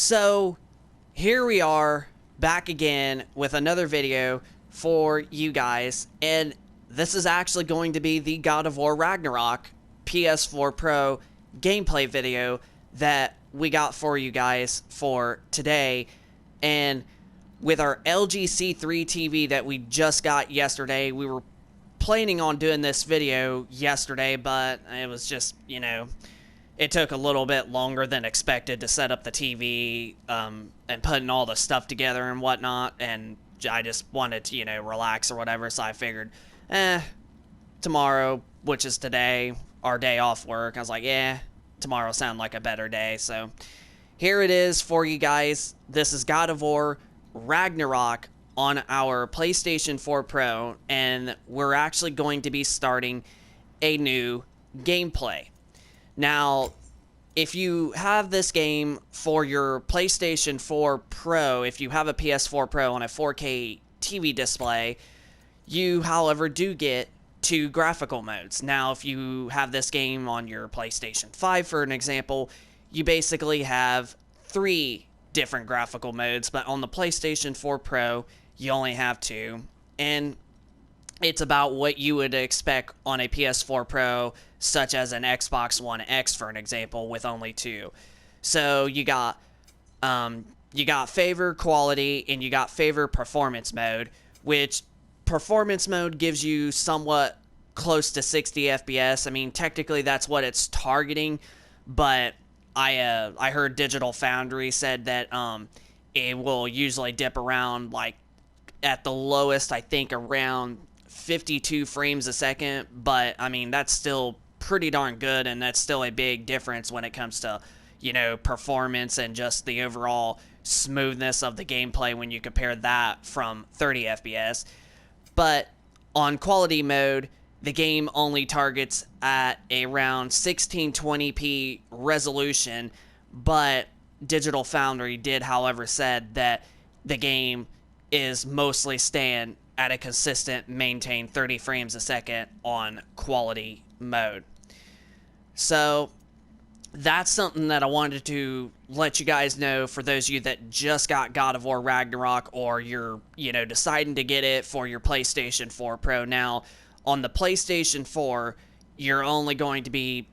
So here we are back again with another video for you guys, and this is actually going to be the God of War Ragnarok PS4 Pro gameplay video that we got for you guys for today. And with our LG C3 TV that we just got yesterday, we were planning on doing this video yesterday, but it was just, it took a little bit longer than expected to set up the TV and putting all the stuff together and whatnot, and I just wanted to, relax or whatever, so I figured, tomorrow, which is today, our day off work, I was like, tomorrow sound like a better day, so here it is for you guys. This is God of War Ragnarok on our PlayStation 4 Pro, and we're actually going to be starting a new gameplay. Now, if you have this game for your PlayStation 4 Pro, if you have a PS4 Pro on a 4K TV display, you, however, do get two graphical modes. Now, if you have this game on your PlayStation 5, for an example, you basically have three different graphical modes, but on the PlayStation 4 Pro, you only have two, and it's about what you would expect on a PS4 Pro, such as an Xbox One X, for an example, with only two. So you got favor quality and you got favor performance mode, which performance mode gives you somewhat close to 60 FPS. I mean, technically that's what it's targeting, but I heard Digital Foundry said that it will usually dip around, like, at the lowest, I think, around 52 frames a second, but I mean, that's still pretty darn good, and that's still a big difference when it comes to, performance and just the overall smoothness of the gameplay when you compare that from 30 FPS. But on quality mode, the game only targets at around 1620p resolution, but Digital Foundry did, however, said that the game is mostly staying at a consistent, maintained 30 frames a second on quality mode. So that's something that I wanted to let you guys know for those of you that just got God of War Ragnarok, or you're, deciding to get it for your PlayStation 4 Pro. Now, on the PlayStation 4, you're only going to be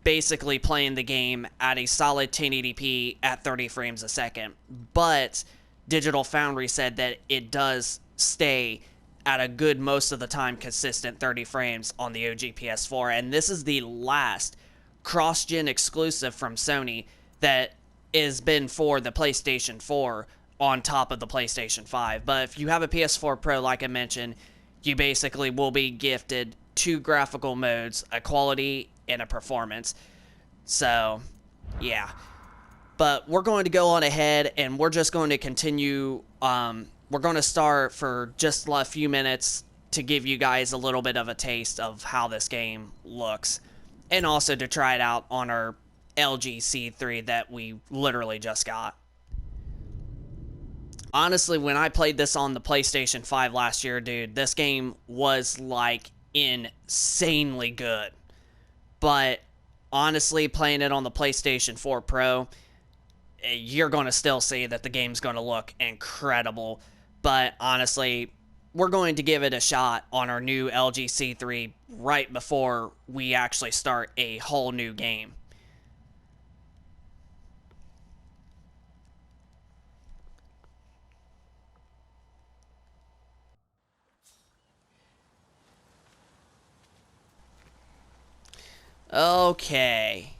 basically playing the game at a solid 1080p at 30 frames a second, but Digital Foundry said that it does stay at a good, most of the time, consistent 30 frames on the OG PS4, and this is the last cross-gen exclusive from Sony that has been for the PlayStation 4 on top of the PlayStation 5. But if you have a PS4 Pro, like I mentioned, you basically will be gifted two graphical modes, a quality and a performance. So, yeah. But we're going to go on ahead, and we're just going to continue. We're going to start for just a few minutes to give you guys a little bit of a taste of how this game looks, and also to try it out on our LG C3 that we literally just got. Honestly, when I played this on the PlayStation 5 last year, dude, this game was, like, insanely good. But honestly, playing it on the PlayStation 4 Pro, you're going to still see that the game's going to look incredible. But honestly, we're going to give it a shot on our new LG C3 right before we actually start a whole new game. Okay.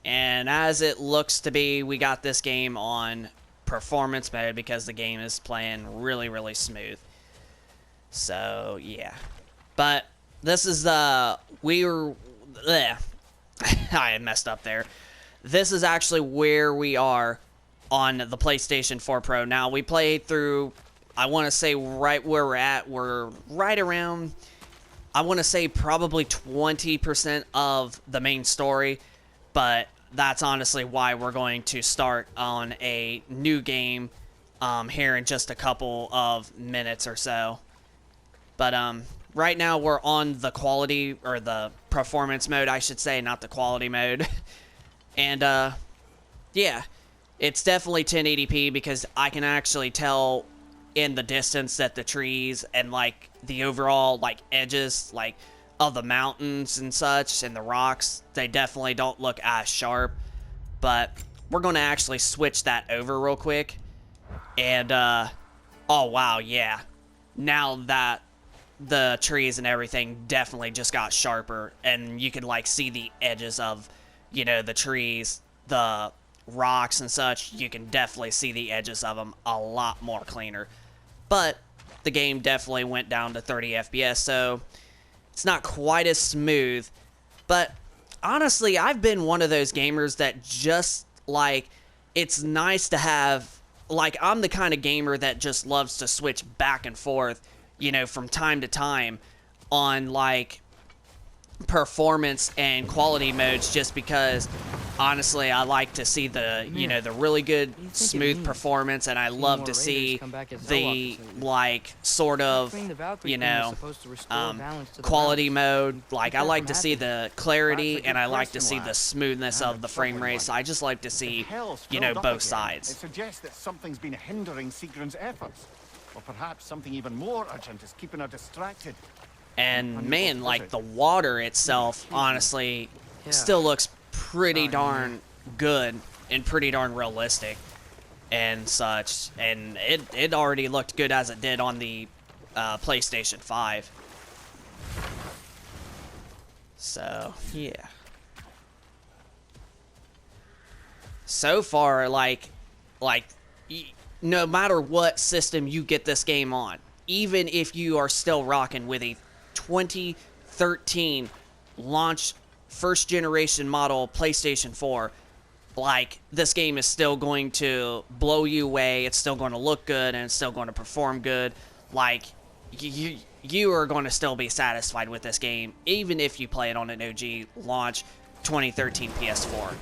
And as it looks to be, we got this game on performance mode because the game is playing really, really smooth. So, yeah. But this is I messed up there. This is actually where we are on the PlayStation 4 Pro. Now, we played through, I want to say right where we're at. We're right around, I want to say probably 20% of the main story. But that's honestly why we're going to start on a new game here in just a couple of minutes or so. But right now we're on the quality, or the performance mode, I should say, not the quality mode. And yeah, It's definitely 1080p because I can actually tell in the distance that the trees and like the overall like edges like of the mountains and such and the rocks, they definitely don't look as sharp. But we're going to actually switch that over real quick. And oh wow, yeah. Now that the trees and everything definitely just got sharper, and you can like see the edges of, you know, the trees, the rocks and such. You can definitely see the edges of them a lot more cleaner. But the game definitely went down to 30 FPS, so it's not quite as smooth. But honestly, I've been one of those gamers that just like, it's nice to have, like, I'm the kind of gamer that just loves to switch back and forth, you know, from time to time on like performance and quality modes, just because honestly I like to see the, you know, the really good smooth performance, and I love to see the like sort of, you know, quality mode. Like, I like to see the clarity and I like to see the smoothness of the frame rate. So I just like to see, you know, both sides. It suggests that something's been hindering Sigrun's efforts, or perhaps something even more urgent is keeping her distracted. And man, like, the water itself, honestly, still looks pretty darn good and pretty darn realistic and such. And it already looked good as it did on the PlayStation 5. So, yeah. So far, like, no matter what system you get this game on, even if you are still rocking with a 2013 launch first generation model PlayStation 4, like, this game is still going to blow you away. It's still going to look good and it's still going to perform good. Like, you are going to still be satisfied with this game even if you play it on an OG launch 2013 PS4.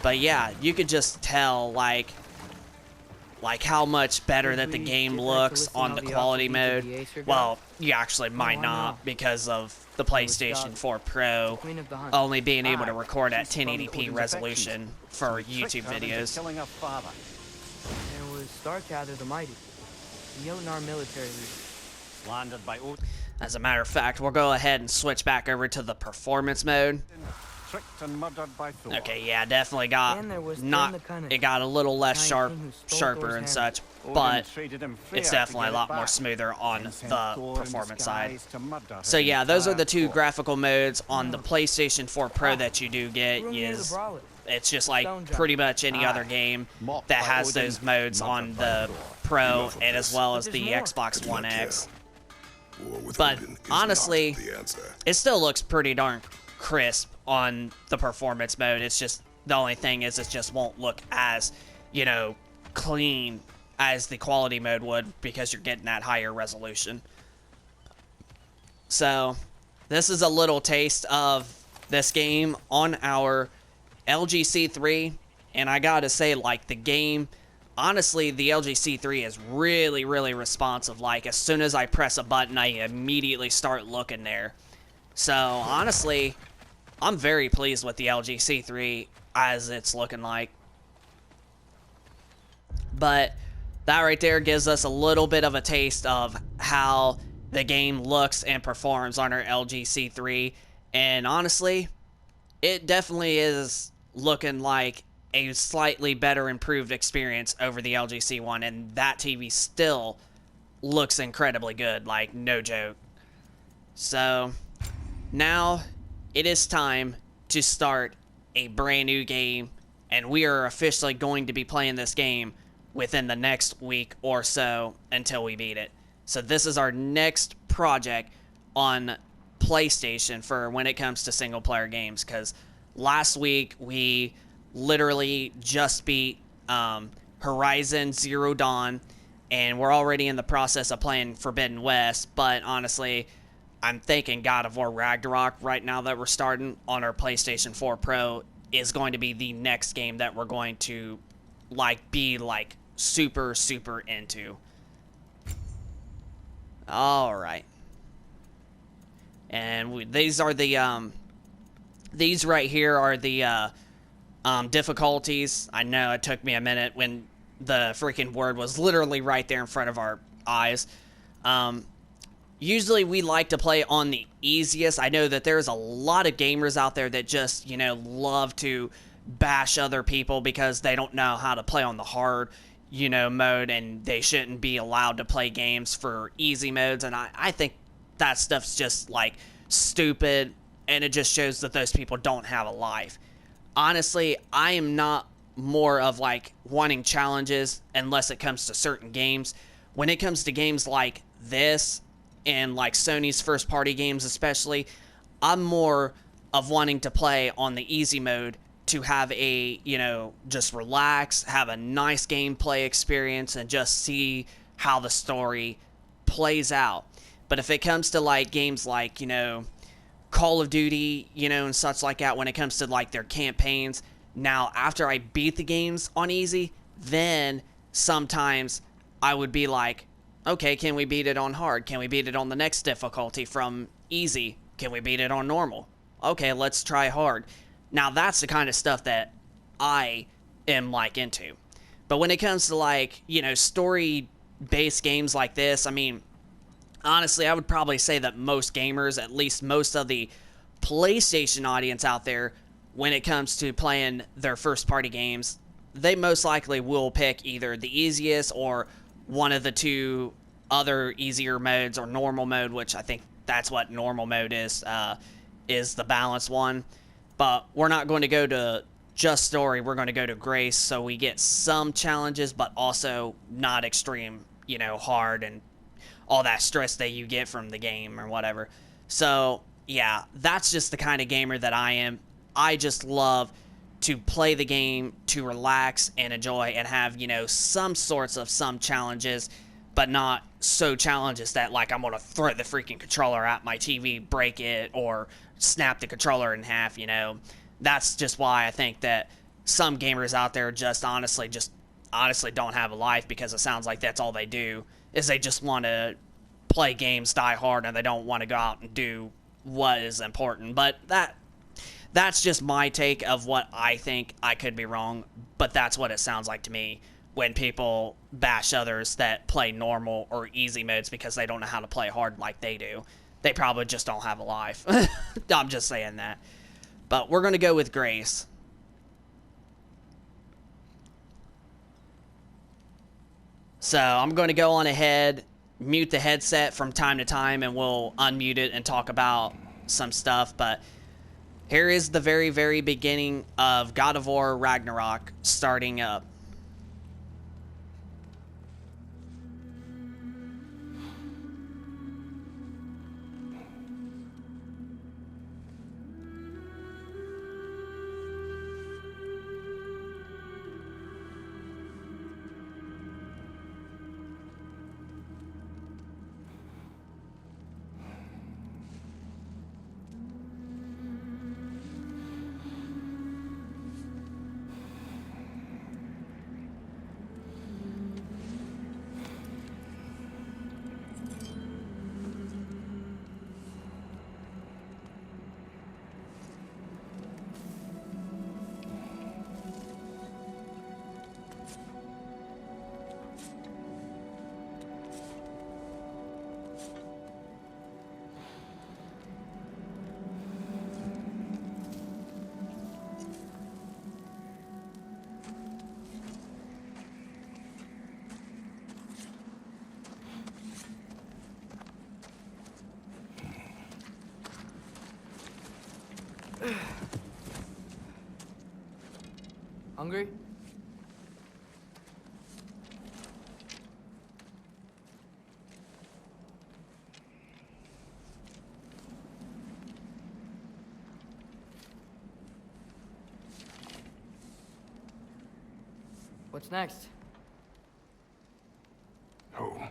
But yeah, you could just tell like how much better that the game looks on the quality mode. Well, you actually might not, because of the PlayStation 4 Pro only being able to record at 1080p resolution for YouTube videos. There was Starkather the Mighty, the Jotnar military leader. Landed by As a matter of fact, we'll go ahead and switch back over to the performance mode. tricked and murdered by Thor. Okay, yeah, definitely got it got a little less sharper and such, but it's definitely a lot more smoother on the performance side. So yeah, those are the two graphical modes on the PlayStation 4 Pro that you do get. It's just like pretty much any other game that has those modes on the Pro and as well as the Xbox One X. But honestly, it still looks pretty darn crisp on the performance mode. It's just, the only thing is it just won't look as, you know, clean as the quality mode would, because you're getting that higher resolution. So this is a little taste of this game on our LG C3, and I gotta say, like, the game, honestly, the LG C3 is really, really responsive. Like, as soon as I press a button, I immediately start looking there. So, honestly, I'm very pleased with the LG C3 as it's looking like. But that right there gives us a little bit of a taste of how the game looks and performs on our LG C3. And honestly, it definitely is looking like a slightly better improved experience over the LG C1. And that TV still looks incredibly good, like, no joke. So now it is time to start a brand new game, and we are officially going to be playing this game within the next week or so until we beat it. So this is our next project on PlayStation for when it comes to single player games, because last week we literally just beat Horizon Zero Dawn, and we're already in the process of playing Forbidden West. But honestly, I'm thinking God of War Ragnarok right now that we're starting on our PlayStation 4 Pro is going to be the next game that we're going to be super into. All right. And these are the these right here are the Difficulties, I know it took me a minute when the freaking word was literally right there in front of our eyes. Usually we like to play on the easiest. I know that there's a lot of gamers out there that just, you know, love to bash other people because they don't know how to play on the hard, you know, mode, and they shouldn't be allowed to play games for easy modes. And I think that stuff's just, like, stupid, and it just shows that those people don't have a life. Honestly, I am not more of, like, wanting challenges unless it comes to certain games. When it comes to games like this, and like Sony's first party games especially, I'm more of wanting to play on the easy mode to have a, you know, just relax, have a nice gameplay experience, and just see how the story plays out. But if it comes to like games like, you know, Call of Duty, you know, and such like that, when it comes to like their campaigns, now after I beat the games on easy, then sometimes I would be like, okay, can we beat it on hard? Can we beat it on the next difficulty from easy? Can we beat it on normal? Okay, let's try hard. Now that's the kind of stuff that I am like into. But when it comes to like, you know, story-based games like this, I mean, honestly, I would probably say that most gamers, at least most of the PlayStation audience out there, when it comes to playing their first-party games, they most likely will pick either the easiest or one of the two other easier modes, or normal mode, which I think that's what normal mode is the balanced one. But we're not going to go to just story, we're going to go to grace, so we get some challenges, but also not extreme, you know, hard and all that stress that you get from the game or whatever. So, yeah, that's just the kind of gamer that I am. I just love to play the game, to relax and enjoy, and have, you know, some challenges, but not so challenges that, like, I'm gonna throw the freaking controller at my TV, break it, or snap the controller in half, you know. That's just why I think that some gamers out there just honestly don't have a life, because it sounds like that's all they do, is they just want to play games, die hard, and they don't want to go out and do what is important. But that's just my take of what I think. I could be wrong, but that's what it sounds like to me when people bash others that play normal or easy modes because they don't know how to play hard like they do. They probably just don't have a life. I'm just saying that. But we're going to go with Grace. So I'm going to go on ahead, mute the headset from time to time, and we'll unmute it and talk about some stuff. But here is the very, very beginning of God of War Ragnarok starting up. Hungry? What's next? Home.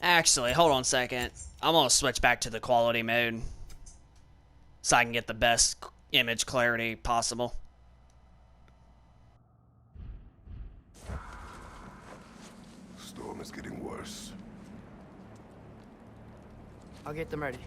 Actually, hold on a second. I'm going to switch back to the quality mode so I can get the best image clarity possible. Storm is getting worse. I'll get them ready.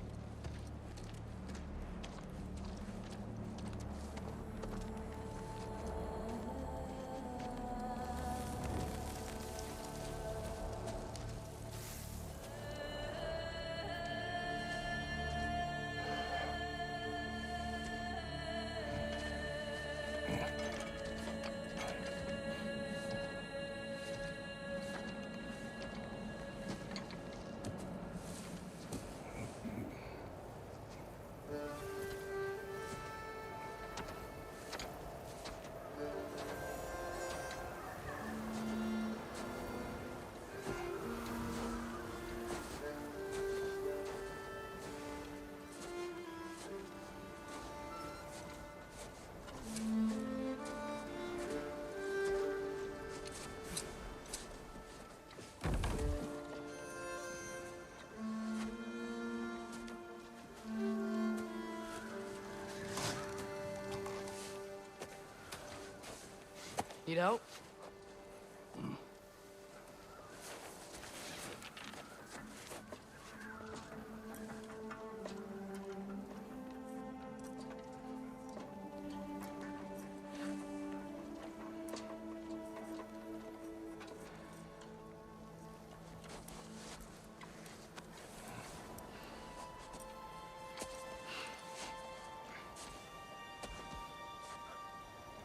Need help?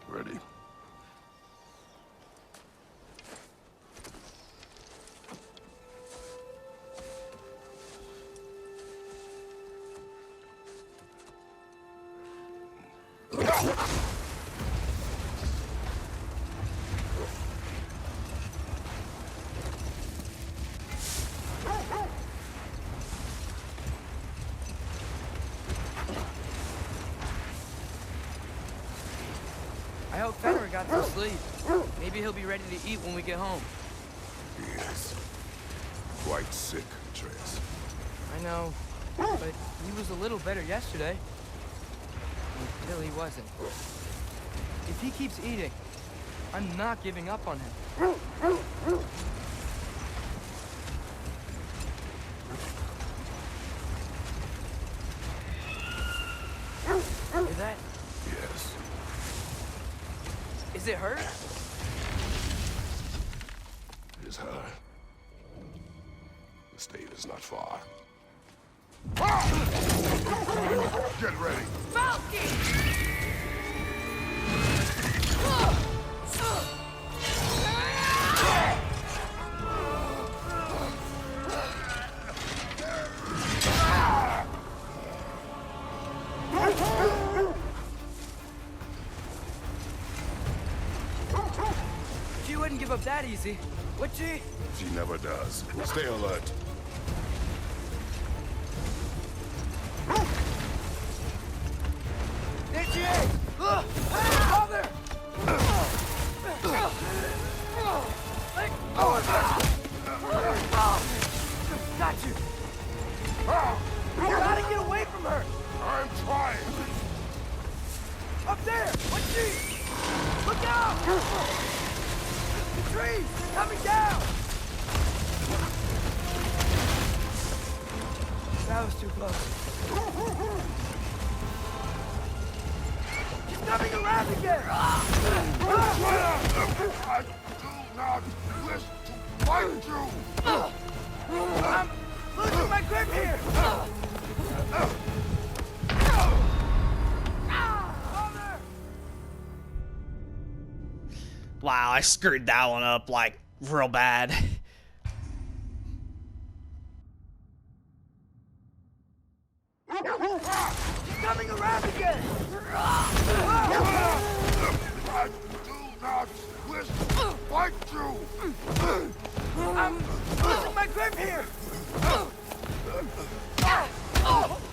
Ready? I hope Fenrir got some sleep. Maybe he'll be ready to eat when we get home. He is. Quite sick, Atreus. I know, but he was a little better yesterday. Until he wasn't. If he keeps eating, I'm not giving up on him. Is that... Yes. Is it hurt? It is her. The state is not far. Get ready! She wouldn't give up that easy, would she? She never does. Stay alert. There she is! Father! Got you! You gotta get away from her! I'm trying! Up there! What's she? Look out! The trees! Coming down! That was too close. She's coming around again! I do not wish to fight you! I'm losing my grip here! Father! Wow, I screwed that one up, like, real bad. She's coming around again! I do not wish to fight you! I'm losing my grip here!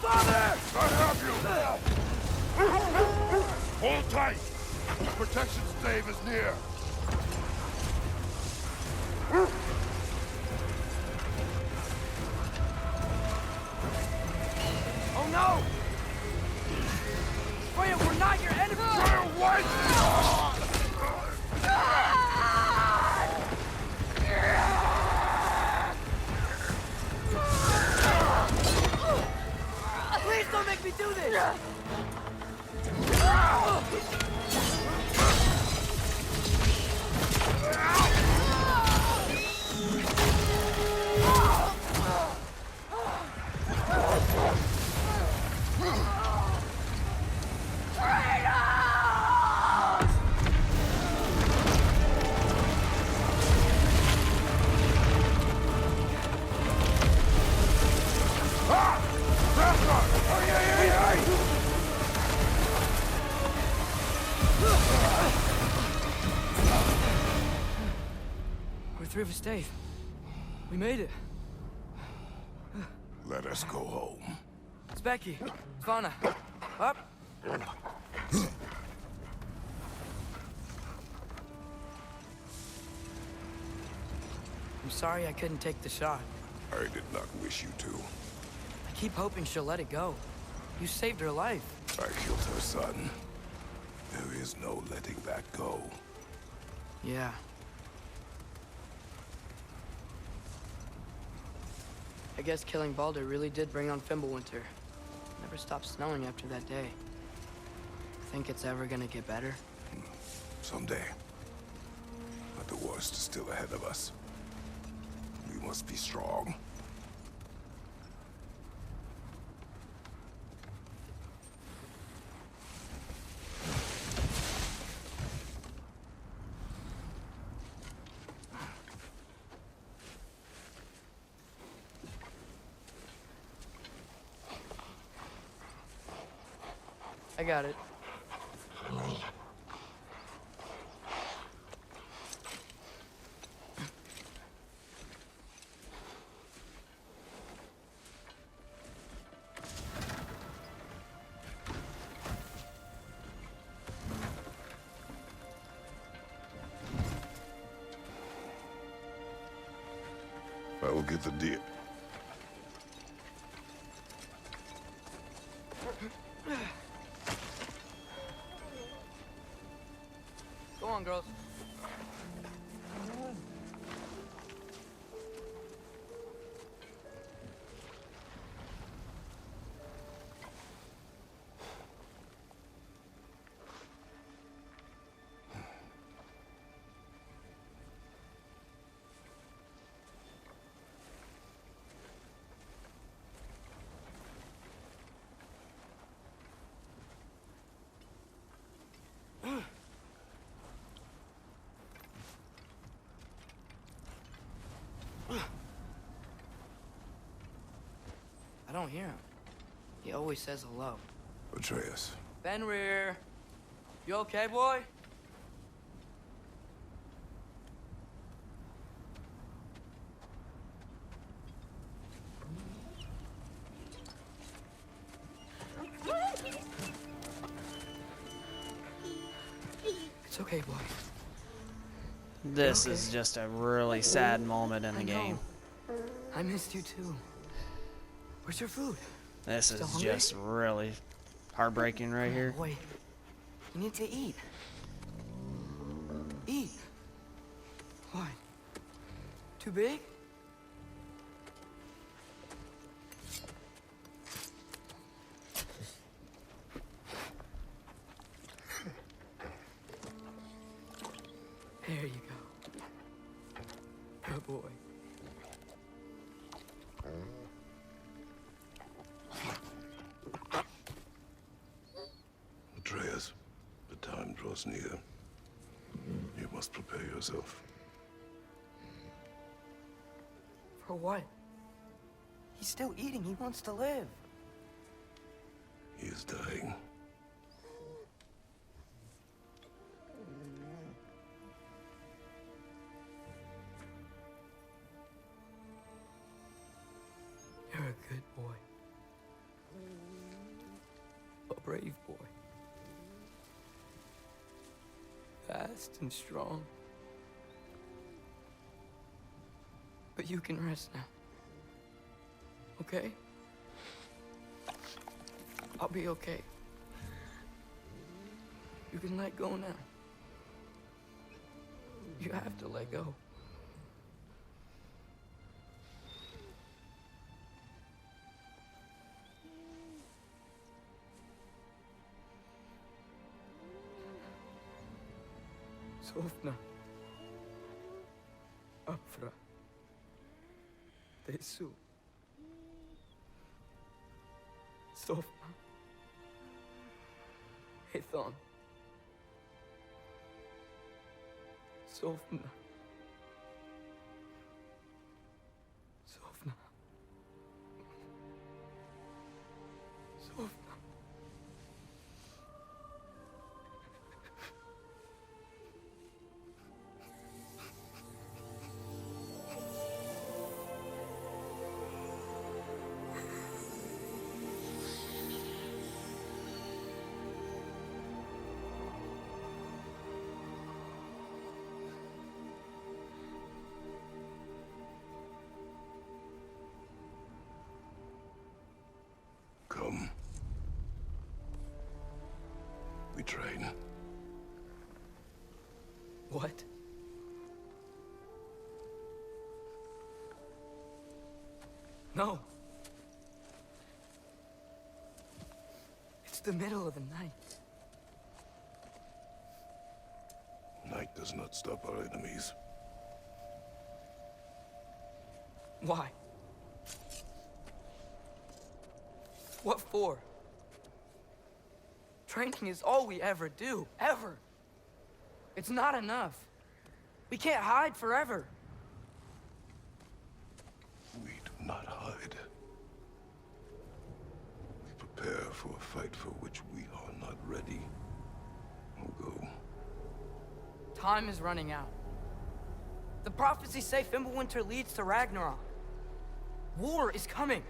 Father! I have you! Hold tight! The protection stave is near! Oh no! Freya, we're not your enemy! Fire white! Please don't make me do this! We're through the stave. We made it. Let us go home. It's Becky. Svana. Up. I'm sorry I couldn't take the shot. I did not wish you to. I keep hoping she'll let it go. You saved her life. I killed her son. There is no letting that go. Yeah. I guess killing Baldur really did bring on Fimbulwinter. Never stopped snowing after that day. Think it's ever gonna get better? Someday. But the worst is still ahead of us. We must be strong. I got it. I will get the deer. Go on, girls. I don't hear him. He always says hello. Atreus. Fenrir! You okay, boy? It's okay, boy. This Okay. is just a really sad moment in the I know. game. I missed you too. Where's your food? This Still is hungry? just really heartbreaking right here. Boy, you need to eat. Eat. What? Too big? There you go. Good boy. Atreus, the time draws near. You must prepare yourself. For what? He's still eating. He wants to live. He is dying. You're a good boy. A brave boy. Fast and strong. But you can rest now. Okay? I'll be okay. You can let go now. You have to let go. Sofna. Afra. Tesu. Sofna. Hethon. Sofna. Sofna. Sofna. Come. We train. What? No. It's the middle of the night. Night does not stop our enemies. Why? What for? Training is all we ever do, ever. It's not enough. We can't hide forever. We do not hide. We prepare for a fight for which we are not ready. We'll go. Time is running out. The prophecies say Fimbulwinter leads to Ragnarok. War is coming.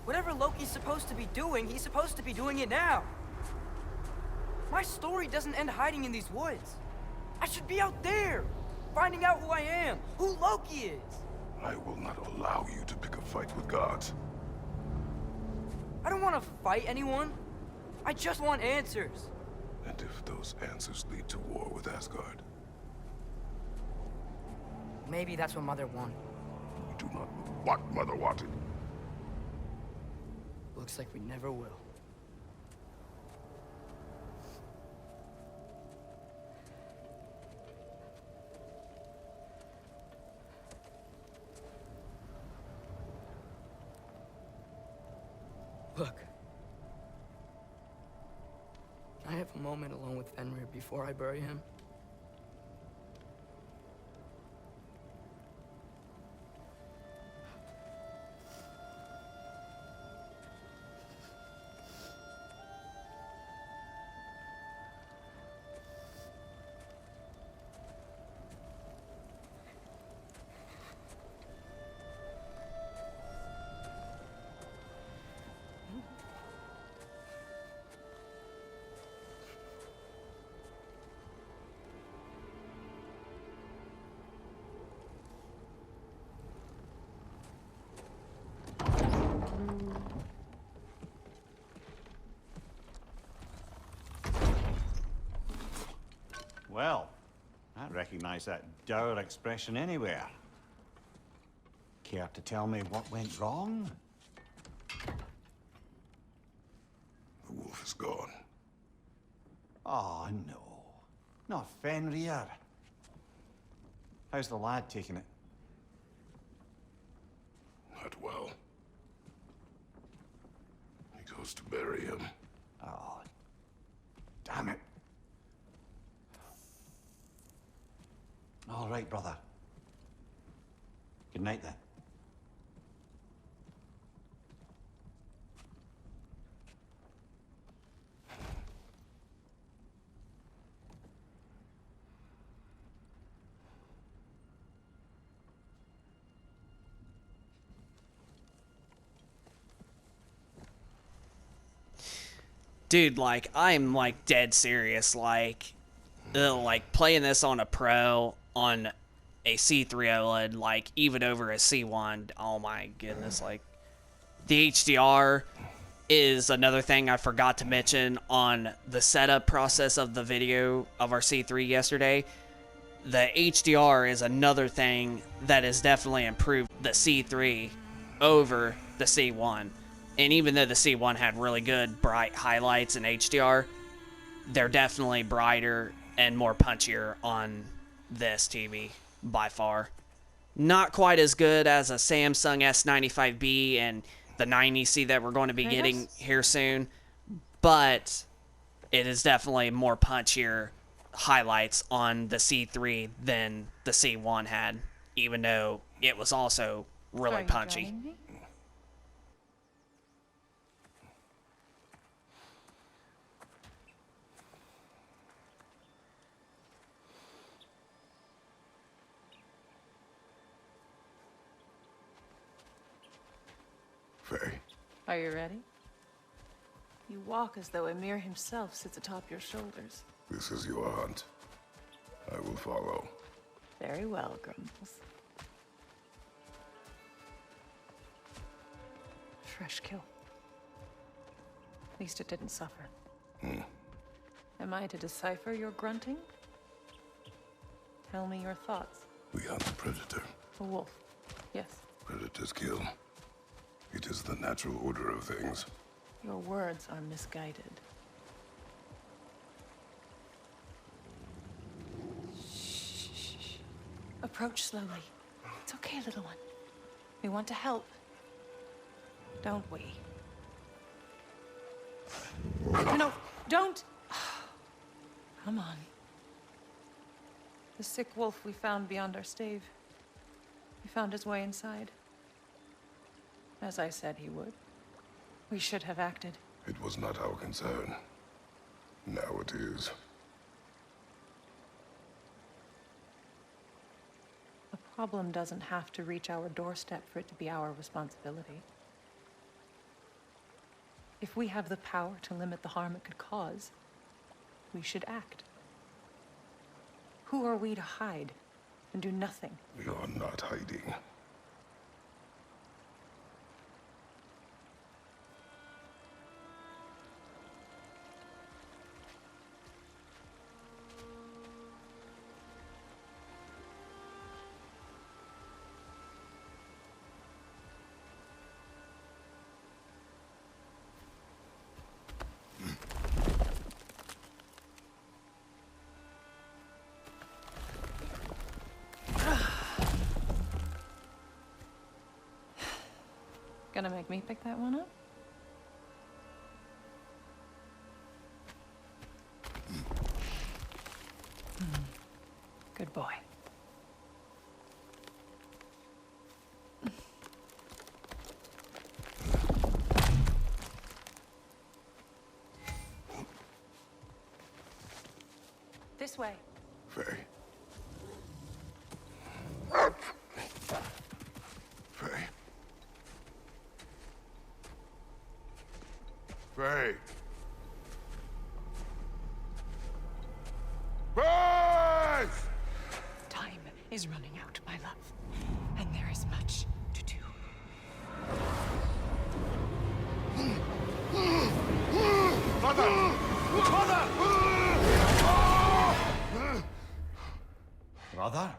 Whatever Loki's supposed to be doing, he's supposed to be doing it now. My story doesn't end hiding in these woods. I should be out there, finding out who I am, who Loki is. I will not allow you to pick a fight with gods. I don't want to fight anyone. I just want answers. And if those answers lead to war with Asgard? Maybe that's what Mother wanted. We do not know what Mother wanted. Looks like we never will. Look. Can I have a moment alone with Fenrir before I bury him? Well, I recognize that dour expression anywhere. Care to tell me what went wrong? The wolf is gone. Oh, no. Not Fenrir. How's the lad taking it? Not well. He goes to bury him. Oh, damn it. All right, brother. Good night, then. Dude, like, I'm, like, dead serious. Like, playing this on a Pro, on a C3 OLED, like, even over a C1, oh my goodness, like, the HDR is another thing I forgot to mention on the setup process of the video of our C3 yesterday. The HDR is another thing that has definitely improved the C3 over the C1. And even though the C1 had really good bright highlights in HDR, they're definitely brighter and more punchier on this TV by far. Not quite as good as a Samsung S95B and the 90C that we're going to be getting here soon, but it is definitely more punchier highlights on the C3 than the C1 had, even though it was also really punchy. Faye. Are you ready? You walk as though Emir himself sits atop your shoulders. This is your hunt. I will follow. Very well, Grumbles. Fresh kill. At least it didn't suffer. Am I to decipher your grunting? Tell me your thoughts. We hunt the predator. A wolf. Yes. Predators kill. It is the natural order of things. Your words are misguided. Shh. Approach slowly. It's okay, little one. We want to help. Don't we? No, don't! Come on. The sick wolf we found beyond our stave. He found his way inside. As I said he would. We should have acted. It was not our concern. Now it is. A problem doesn't have to reach our doorstep for it to be our responsibility. If we have the power to limit the harm it could cause, we should act. Who are we to hide and do nothing? We are not hiding. Gonna make me pick that one up? Good boy. This way. Faye. Faye. Faye. Faye! Time is running out, my love. And there is much to do. Mother! Mother! Brother?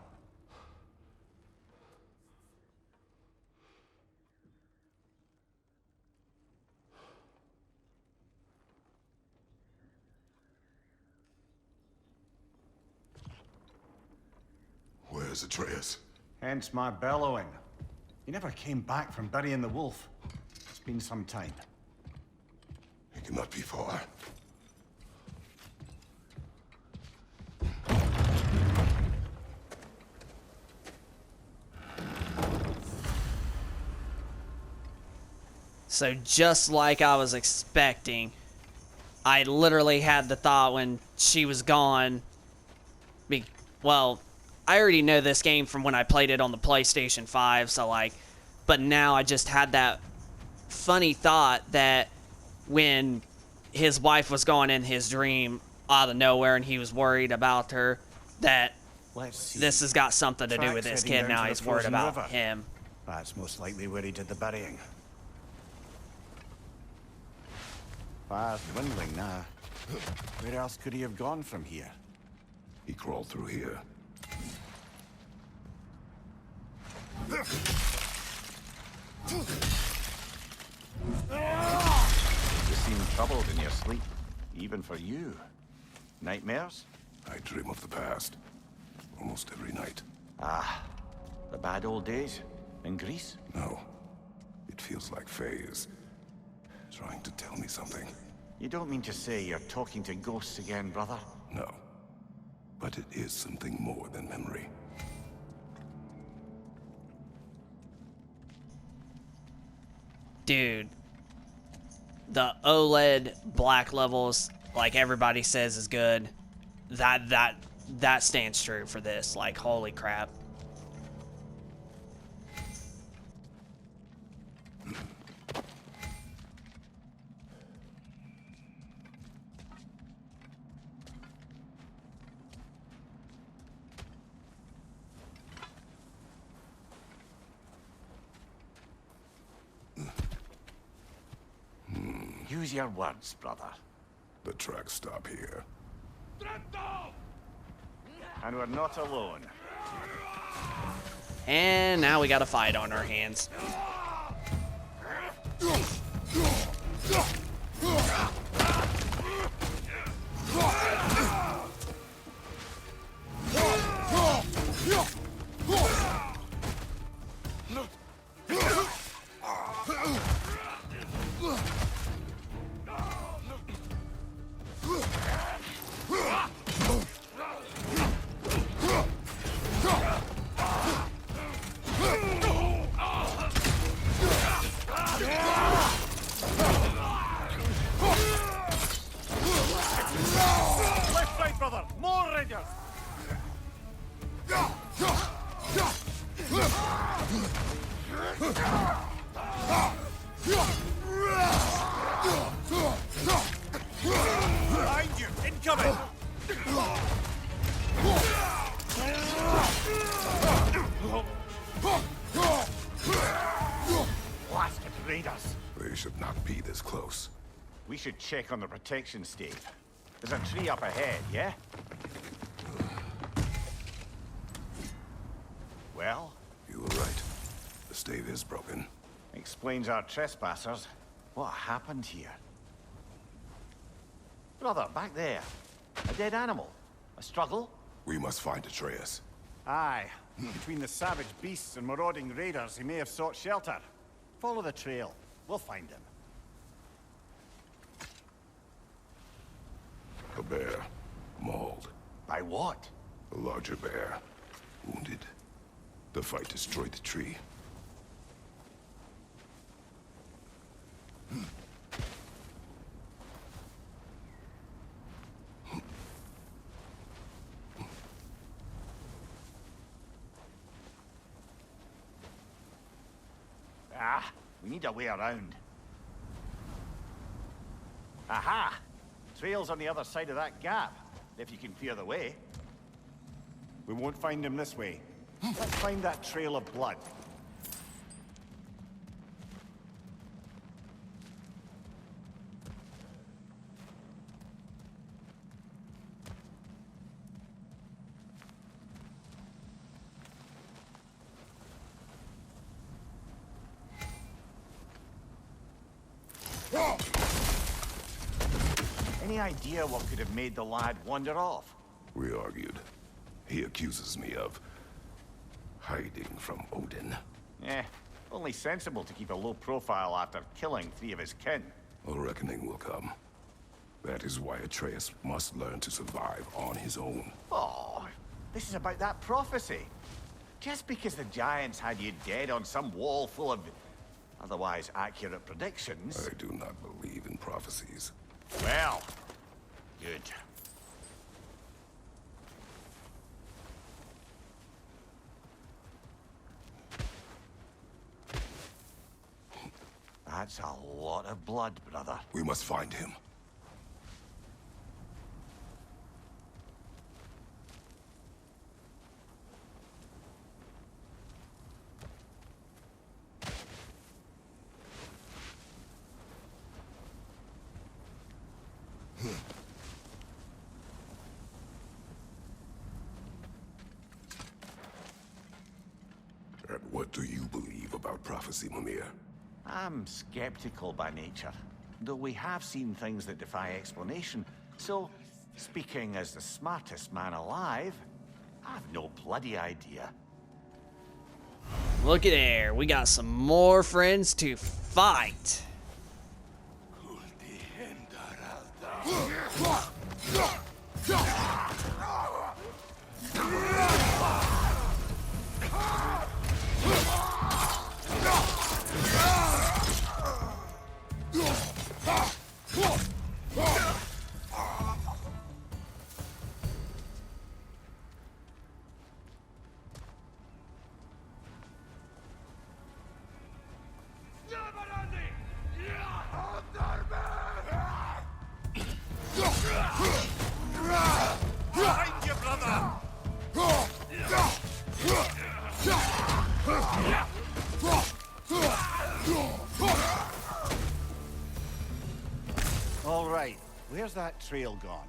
Where's Atreus? Hence my bellowing. He never came back from burying the wolf. It's been some time. He cannot be far. So just like I was expecting, I literally had the thought when she was gone. Well, I already know this game from when I played it on the PlayStation 5, so like, but now I just had that funny thought that when his wife was gone in his dream out of nowhere and he was worried about her, that this has got something to do with this kid. Now he's worried about him. That's most likely where he did the burying. Fire's dwindling now. Where else could he have gone from here? He crawled through here. You seem troubled in your sleep, even for you. Nightmares? I dream of the past. Almost every night. Ah, the bad old days? In Greece? No. It feels like Faye is trying to tell me something. You don't mean to say you're talking to ghosts again, brother? No. But it is something more than memory. Dude, the OLED black levels, like everybody says, is good. That stands true for this. Like, holy crap. Use your words, brother. The tracks stop here. And we're not alone. And now we got a fight on our hands. Left, right, brother! More Rangers! Behind you! Incoming! Blasted raiders! They should not be this close. We should check on the protection stave. There's a tree up ahead, yeah? Well, You were right. The stave is broken. explains our trespassers. What happened here? Brother, back there. A dead animal. A struggle? We must find Atreus. Aye. Between the savage beasts and marauding raiders, he may have sought shelter. Follow the trail. We'll find him. A bear. Mauled. By what? A larger bear. Wounded. The fight destroyed the tree. Ah, we need a way around. Aha! Trail's on the other side of that gap, if you can clear the way. We won't find him this way. Let's find that trail of blood. Any idea what could have made the lad wander off? We argued. He accuses me of hiding from Odin. Eh, only sensible to keep a low profile after killing 3 of his kin. A reckoning will come. That is why Atreus must learn to survive on his own. Oh, this is about that prophecy. Just because the giants had you dead on some wall full of otherwise accurate predictions. I do not believe in prophecies. Well, good. That's a lot of blood, brother. We must find him. And what do you believe about prophecy, Mimir? I'm skeptical by nature, though we have seen things that defy explanation. So, speaking as the smartest man alive, I've no bloody idea. Look at there. We got some more friends to fight. Behind you, brother! All right, where's that trail gone?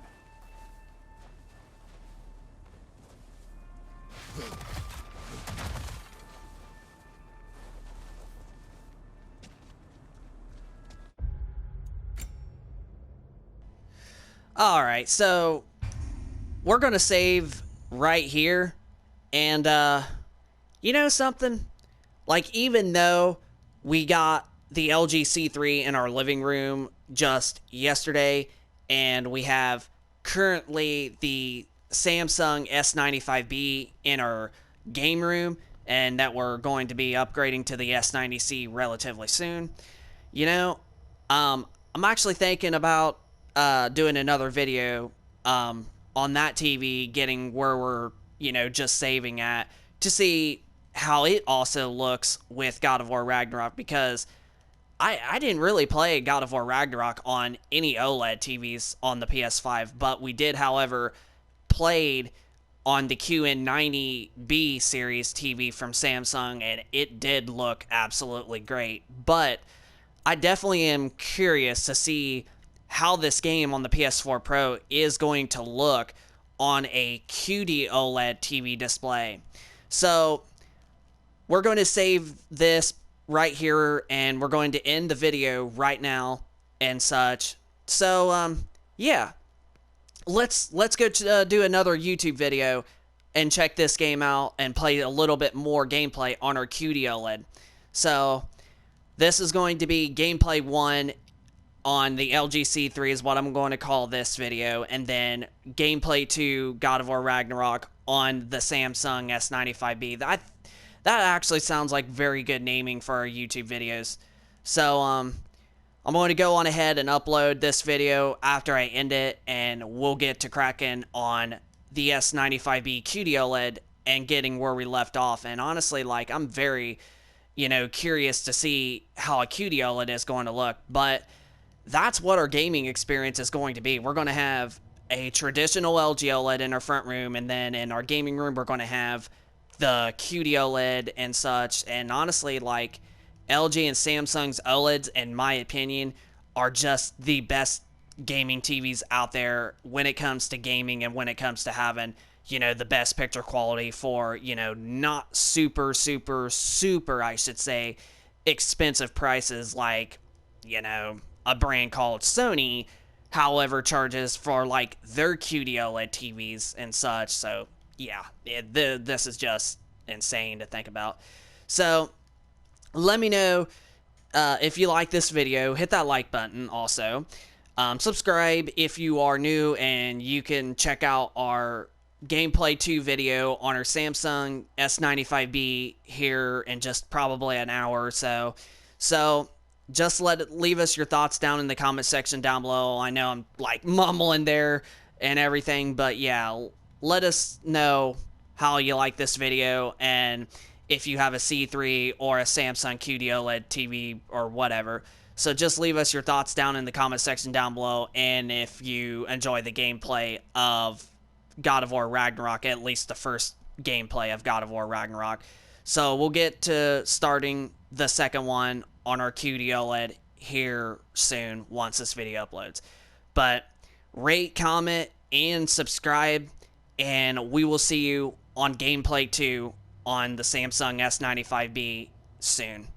Alright, so we're going to save right here. And, you know something? Like, even though we got the LG C3 in our living room just yesterday, and we have currently the Samsung S95B in our game room, and that we're going to be upgrading to the S90C relatively soon, you know, I'm actually thinking about doing another video on that TV, getting where we're, you know, just saving at, to see how it also looks with God of War Ragnarok, because I didn't really play God of War Ragnarok on any OLED TVs on the PS5, but we did, however, played on the QN90B series TV from Samsung, and it did look absolutely great. But I definitely am curious to see how this game on the PS4 Pro is going to look on a QD OLED TV display. So we're going to save this right here, and we're going to end the video right now and such. So yeah, let's go to do another YouTube video and check this game out and play a little bit more gameplay on our QD OLED. So this is going to be gameplay 1 on the LG C3 is what I'm going to call this video, and then gameplay 2 God of War Ragnarok on the Samsung S95B. That actually sounds like very good naming for our YouTube videos. So I'm going to go on ahead and upload this video after I end it, and we'll get to cracking on the S95B QD OLED and getting where we left off. And honestly, like, I'm very, you know, curious to see how a QD OLED is going to look, but that's what our gaming experience is going to be. We're going to have a traditional LG OLED in our front room, and then in our gaming room, we're going to have the QD OLED and such. And honestly, like, LG and Samsung's OLEDs, in my opinion, are just the best gaming TVs out there when it comes to gaming and when it comes to having, you know, the best picture quality for, you know, not super, I should say, expensive prices like, you know, a brand called Sony, however, charges for, like, their QD OLED TVs and such. So, yeah, this is just insane to think about. So, let me know if you like this video. Hit that like button also. Subscribe if you are new, and you can check out our gameplay 2 video on our Samsung S95B here in just probably an hour or so. So just leave us your thoughts down in the comment section down below. I know I'm like mumbling there and everything, but yeah, let us know how you like this video, and if you have a C3 or a Samsung QD OLED TV or whatever. So just leave us your thoughts down in the comment section down below, and if you enjoy the gameplay of God of War Ragnarok, at least the first gameplay of God of War Ragnarok. So we'll get to starting the second one on our QD OLED here soon once this video uploads. But rate, comment, and subscribe, and we will see you on gameplay 2 on the Samsung S95B soon.